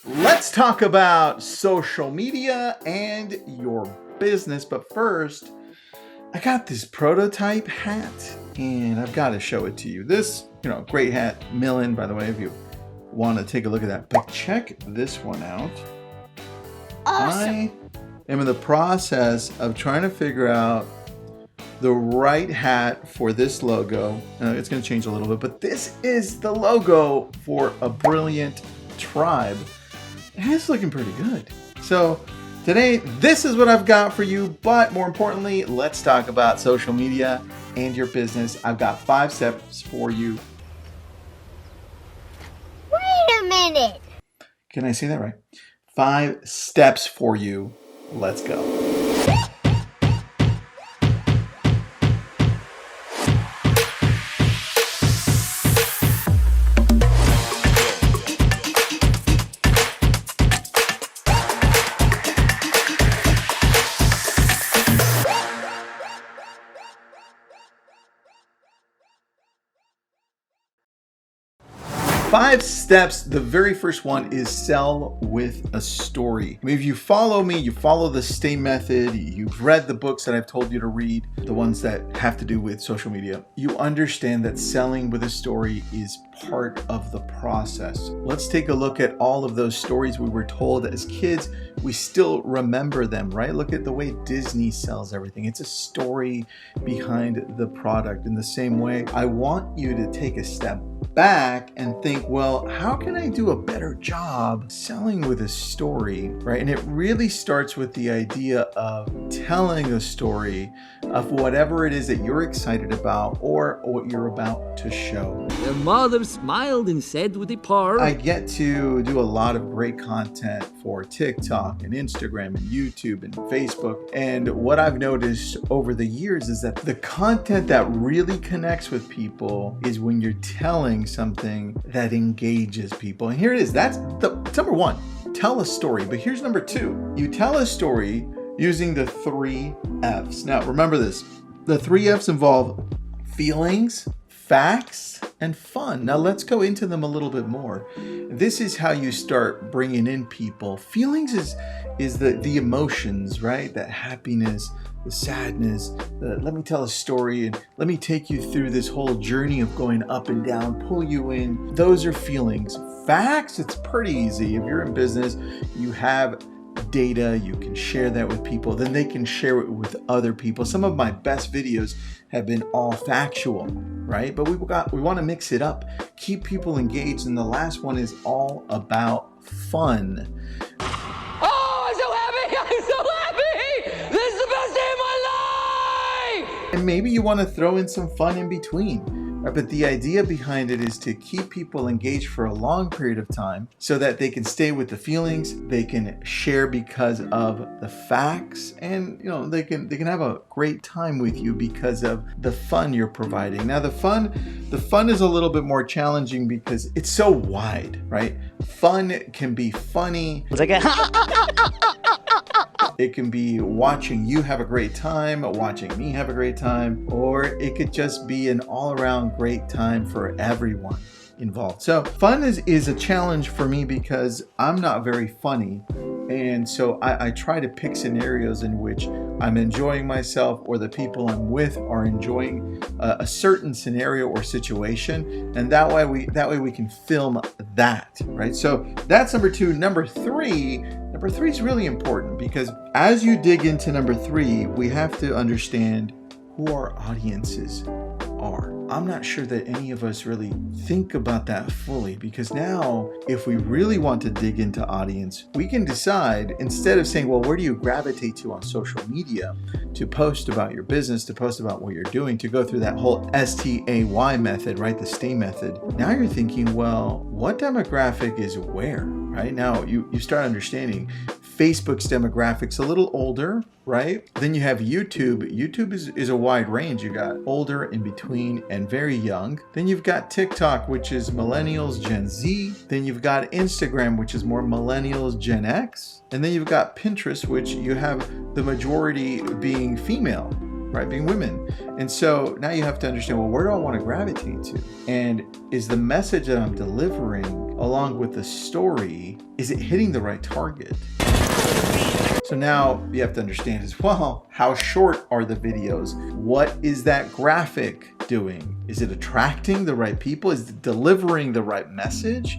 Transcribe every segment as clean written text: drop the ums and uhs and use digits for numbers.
Let's talk about social media and your business. But first, I got this prototype hat and I've got to show it to you. This, great hat, $1,000,000, by the way, if you want to take a look at that. But check this one out. Awesome. I am in the process of trying to figure out the right hat for this logo. It's going to change a little bit, but this is the logo for a brilliant tribe. And it's looking pretty good. So today, this is what I've got for you. But more importantly, let's talk about social media and your business. I've got 5 steps for you. Wait a minute. Can I say that right? 5 steps for you. Let's go. Five steps. The very first one is sell with a story. I mean, if you follow me, you follow the STAY method, you've read the books that I've told you to read, the ones that have to do with social media, you understand that selling with a story is part of the process. Let's take a look at all of those stories we were told as kids. We still remember them, right? Look at the way Disney sells everything. It's a story behind the product. In the same way, I want you to take a step back and think, well, how can I do a better job selling with a story, right? And it really starts with the idea of telling a story of whatever it is that you're excited about or what you're about to show. The mother smiled and said with a purr, I get to do a lot of great content for TikTok and Instagram and YouTube and Facebook. And what I've noticed over the years is that the content that really connects with people is when you're telling something that engages people. And here it is. That's number 1. Tell a story. But here's number 2. You tell a story using the 3 F's. Now, remember this. The 3 F's involve feelings, facts, and fun. Now let's go into them a little bit more. This is how you start bringing in people. Feelings is the emotions, right? That happiness, the sadness, let me tell a story and let me take you through this whole journey of going up and down, pull you in. Those are feelings. Facts, it's pretty easy. If you're in business, you have data, you can share that with people, then they can share it with other people. Some of my best videos have been all factual, right? But we want to mix it up, keep people engaged. And the last one is all about fun. Oh, I'm so happy! I'm so happy! This is the best day of my life! And maybe you want to throw in some fun in between. But the idea behind it is to keep people engaged for a long period of time so that they can stay with the feelings, they can share because of the facts, and they can have a great time with you because of the fun you're providing. Now the fun is a little bit more challenging because it's so wide, right? Fun can be funny. It's like It can be watching you have a great time, watching me have a great time, or it could just be an all-around great time for everyone involved. So fun is a challenge for me because I'm not very funny. And so I try to pick scenarios in which I'm enjoying myself or the people I'm with are enjoying a certain scenario or situation. And that way we can film that, right? So that's number 2. Number 3 is really important because as you dig into number 3, we have to understand who our audiences are. I'm not sure that any of us really think about that fully because now if we really want to dig into audience, we can decide instead of saying, well, where do you gravitate to on social media to post about your business, to post about what you're doing, to go through that whole STAY method, right? The STAY method. Now you're thinking, well, what demographic is where, right? Now you start understanding Facebook's demographics a little older, right? Then you have YouTube. YouTube is a wide range. You got older, in between, and very young. Then you've got TikTok, which is millennials, Gen Z. Then you've got Instagram, which is more millennials, Gen X. And then you've got Pinterest, which you have the majority being female. right? Being women. And so now you have to understand, well, where do I want to gravitate to? And is the message that I'm delivering along with the story, is it hitting the right target? So now you have to understand as well, how short are the videos? What is that graphic doing? Is it attracting the right people? Is it delivering the right message?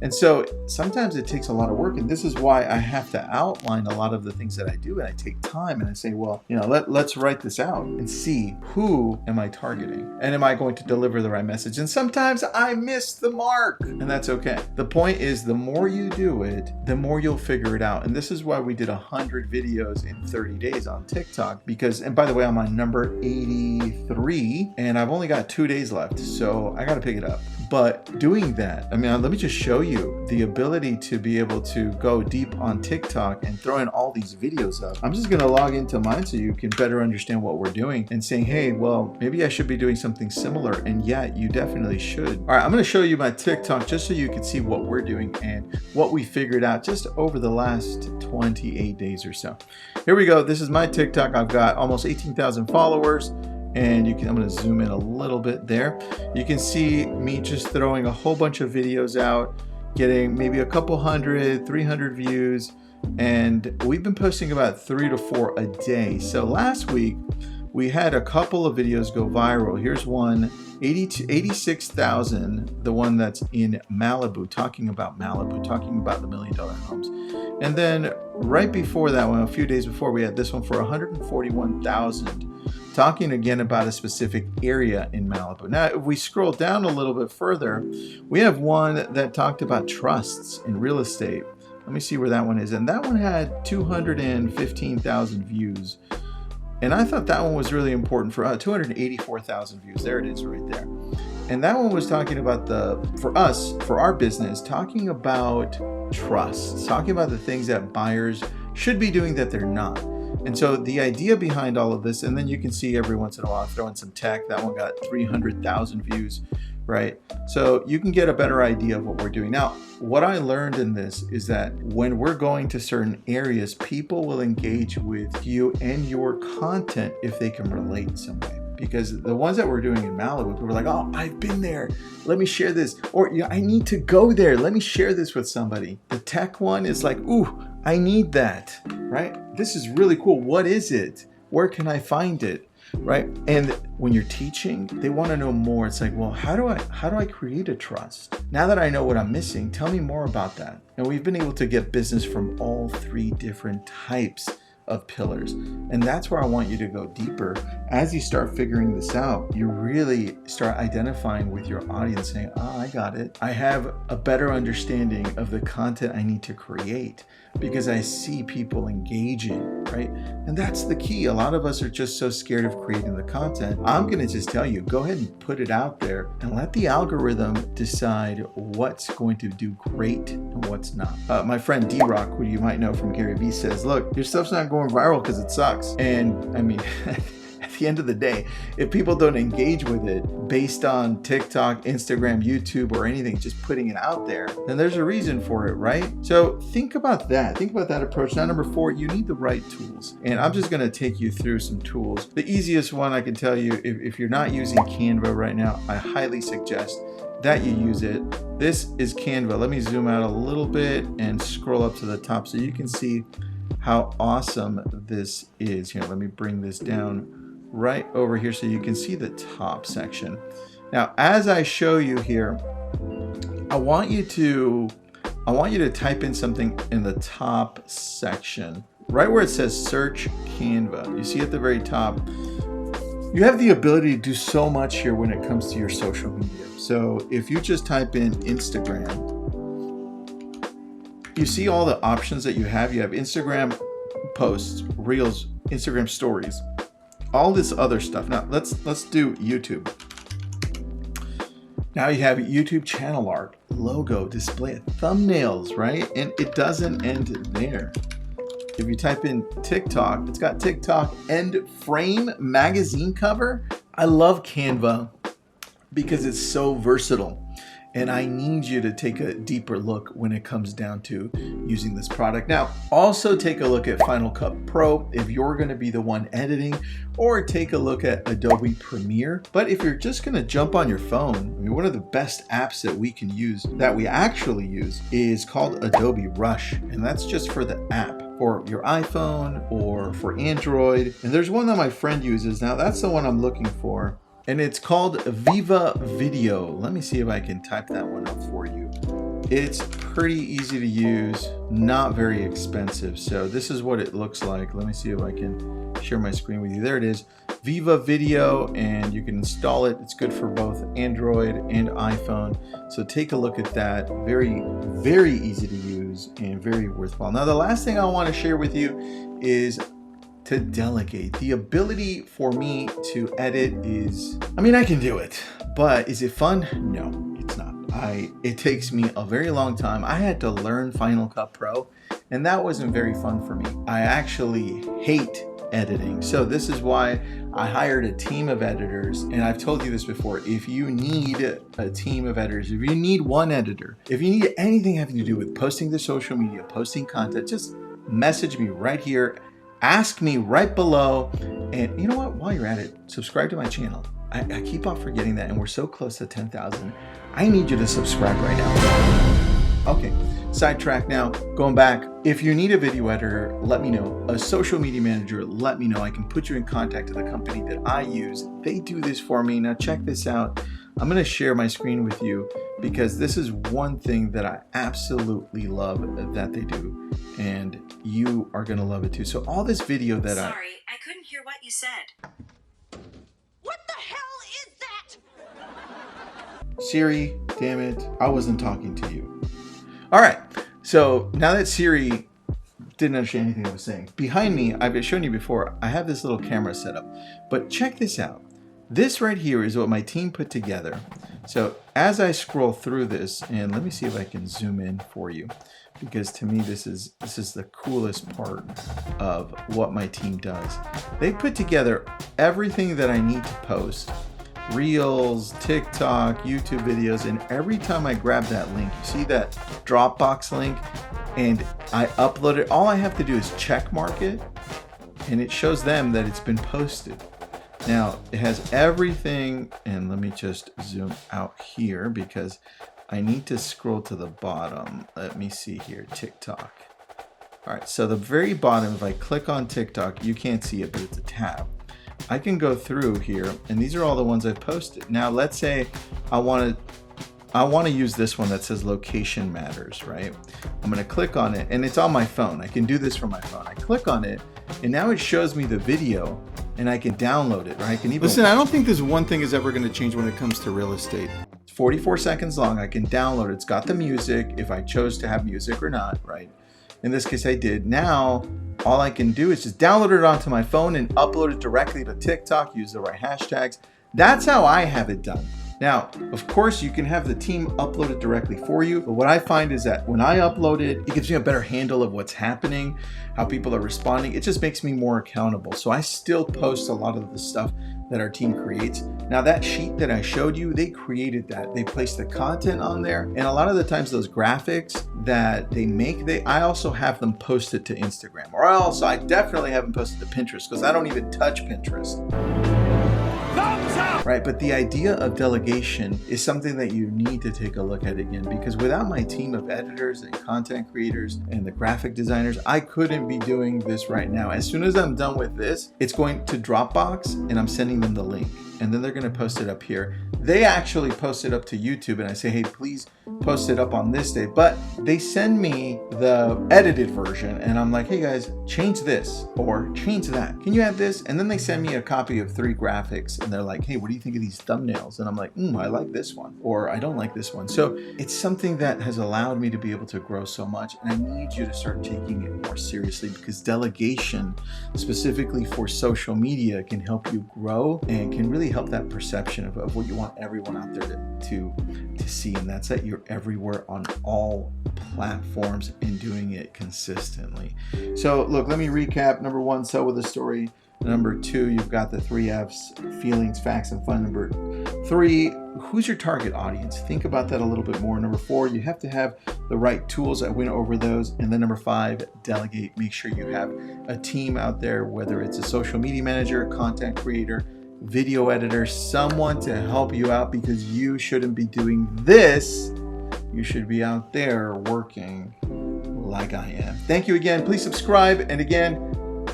And so sometimes it takes a lot of work, and this is why I have to outline a lot of the things that I do, and I take time and I say, well, you know, let's write this out and see, who am I targeting? And am I going to deliver the right message? And sometimes I miss the mark, and that's okay. The point is, the more you do it, the more you'll figure it out. And this is why we did 100 videos in 30 days on TikTok, because, and by the way, I'm on number 83 and I've only got 2 days left, so I got to pick it up. But doing that, I mean, let me just show you the ability to be able to go deep on TikTok and throw in all these videos up. I'm just going to log into mine so you can better understand what we're doing and saying, hey, well, maybe I should be doing something similar. And yeah, you definitely should. All right, I'm going to show you my TikTok just so you can see what we're doing and what we figured out just over the last 28 days or so. Here we go. This is my TikTok. I've got almost 18,000 followers. And you can, I'm going to zoom in a little bit there. You can see me just throwing a whole bunch of videos out, getting maybe a couple hundred, 300 views. And we've been posting about 3 to 4 a day. So last week we had a couple of videos go viral. Here's one, 86,000, the one that's in Malibu, talking about the $1 million homes. And then right before that one, a few days before, we had this one for 141,000. Talking again about a specific area in Malibu. Now, if we scroll down a little bit further, we have one that talked about trusts in real estate. Let me see where that one is. And that one had 215,000 views. And I thought that one was really important for 284,000 views. There it is right there. And that one was talking about for our business, talking about trusts, talking about the things that buyers should be doing that they're not. And so the idea behind all of this, and then you can see every once in a while, throw in some tech. That one got 300,000 views, right? So you can get a better idea of what we're doing. Now, what I learned in this is that when we're going to certain areas, people will engage with you and your content if they can relate some way. Because the ones that we're doing in Malibu, people were like, oh, I've been there. Let me share this. Or, I need to go there. Let me share this with somebody. The tech one is like, ooh, I need that, right? This is really cool. What is it? Where can I find it, right? And when you're teaching, they want to know more. It's like, well, how do I create a trust? Now that I know what I'm missing, tell me more about that. And we've been able to get business from all 3 different types of pillars. And that's where I want you to go deeper. As you start figuring this out, you really start identifying with your audience, saying, oh, I got it. I have a better understanding of the content I need to create because I see people engaging, right? And that's the key. A lot of us are just so scared of creating the content. I'm going to just tell you, go ahead and put it out there and let the algorithm decide what's going to do great and what's not. My friend D-Rock, who you might know from Gary Vee, says, look, your stuff's not going viral because it sucks. And I mean, at the end of the day, if people don't engage with it based on TikTok, Instagram, YouTube, or anything, just putting it out there, then there's a reason for it, right? So think about that. Think about that approach. Now, number 4, you need the right tools. And I'm just going to take you through some tools. The easiest one I can tell you, if you're not using Canva right now, I highly suggest that you use it. This is Canva. Let me zoom out a little bit and scroll up to the top so you can see how awesome this is. Here, let me bring this down right over here so you can see the top section. Now, as I show you here, I want you to type in something in the top section, right where it says search Canva. You see at the very top, you have the ability to do so much here when it comes to your social media. So if you just type in Instagram, you see all the options that you have. You have Instagram posts, Reels, Instagram stories, all this other stuff. Now let's do YouTube. Now you have YouTube channel art, logo, display, thumbnails, right? And it doesn't end there. If you type in TikTok, it's got TikTok end frame magazine cover. I love Canva because it's so versatile. And I need you to take a deeper look when it comes down to using this product. Now, also take a look at Final Cut Pro if you're going to be the one editing, or take a look at Adobe Premiere. But if you're just going to jump on your phone, I mean, one of the best apps that we can use, that we actually use, is called Adobe Rush. And that's just for the app, for your iPhone or for Android. And there's one that my friend uses. Now, that's the one I'm looking for. And it's called Viva Video. Let me see if I can type that one up for you. It's pretty easy to use, not very expensive. So this is what it looks like. Let me see if I can share my screen with you. There it is, Viva Video, and you can install it. It's good for both Android and iPhone. So take a look at that. Very, very easy to use and very worthwhile. Now, the last thing I want to share with you is to delegate. The ability for me to edit is, I mean, I can do it, but is it fun? No, it's not. It takes me a very long time. I had to learn Final Cut Pro, and that wasn't very fun for me. I actually hate editing. So this is why I hired a team of editors. And I've told you this before, if you need a team of editors, if you need one editor, if you need anything having to do with posting to social media, posting content, just message me right here. Ask me right below. And you know what? While you're at it, subscribe to my channel. I keep on forgetting that, and we're so close to 10,000. I need you to subscribe right now. Okay, sidetrack now. Going back, if you need a video editor, let me know. A social media manager, let me know. I can put you in contact with the company that I use. They do this for me. Now check this out. I'm going to share my screen with you because this is one thing that I absolutely love that they do, and you are going to love it too. So all this video that Sorry, I couldn't hear what you said. What the hell is that? Siri, damn it, I wasn't talking to you. All right, so now that Siri didn't understand anything I was saying, behind me, I've shown you before, I have this little camera set up, but check this out. This right here is what my team put together. So as I scroll through this, and let me see if I can zoom in for you, because to me this is the coolest part of what my team does. They put together everything that I need to post. Reels, TikTok, YouTube videos, and every time I grab that link, you see that Dropbox link, and I upload it, all I have to do is check mark it, and it shows them that it's been posted. Now, it has everything, and let me just zoom out here because I need to scroll to the bottom. Let me see here, TikTok. All right, so the very bottom, if I click on TikTok, you can't see it, but it's a tab. I can go through here, and these are all the ones I've posted. Now, let's say I want to use this one that says location matters, right? I'm going to click on it, and it's on my phone. I can do this from my phone. I click on it, and now it shows me the video, and I can download it, right? I can even listen. I don't think this one thing is ever going to change when it comes to real estate. It's 44 seconds long. I can download it. It's got the music if I chose to have music or not, right? In this case, I did. Now, all I can do is just download it onto my phone and upload it directly to TikTok, use the right hashtags. That's how I have it done. Now, of course, you can have the team upload it directly for you, but what I find is that when I upload it, it gives me a better handle of what's happening, how people are responding. It just makes me more accountable. So I still post a lot of the stuff that our team creates. Now, that sheet that I showed you, they created that. They placed the content on there, and a lot of the times those graphics that they make, I also have them posted to Instagram, or else I definitely have them posted to Pinterest because I don't even touch Pinterest. Right, but the idea of delegation is something that you need to take a look at again, because without my team of editors and content creators and the graphic designers, I couldn't be doing this right now. As soon as I'm done with this, it's going to Dropbox and I'm sending them the link, and then they're going to post it up here. They actually post it up to YouTube, and I say, hey, please post it up on this day, but they send me the edited version, and I'm like, hey guys, change this or change that. Can you add this? And then they send me a copy of 3 graphics, and they're like, hey, what do you think of these thumbnails? And I'm like, I like this one, or I don't like this one. So it's something that has allowed me to be able to grow so much, and I need you to start taking it more seriously, because delegation, specifically for social media, can help you grow and can really help that perception of what you want everyone out there to see, and that's that you're everywhere on all platforms and doing it consistently. So look, let me recap. Number 1, sell with a story. Number 2, you've got the 3 F's, feelings, facts, and fun. Number 3, who's your target audience? Think about that a little bit more. Number 4, you have to have the right tools. I went over those. And then number 5, delegate. Make sure you have a team out there, whether it's a social media manager, content creator, video editor, someone to help you out, because you shouldn't be doing this. You should be out there working like I am. Thank you again. Please subscribe. And again,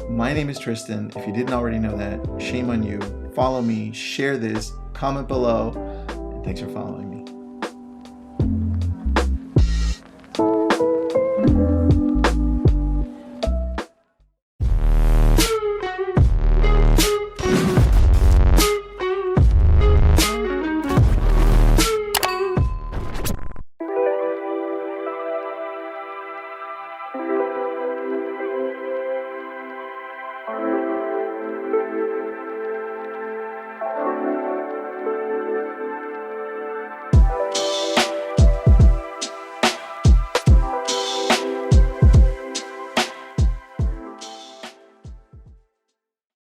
my name is Tristan. If you didn't already know that, shame on you. Follow me, share this, comment below, and thanks for following me.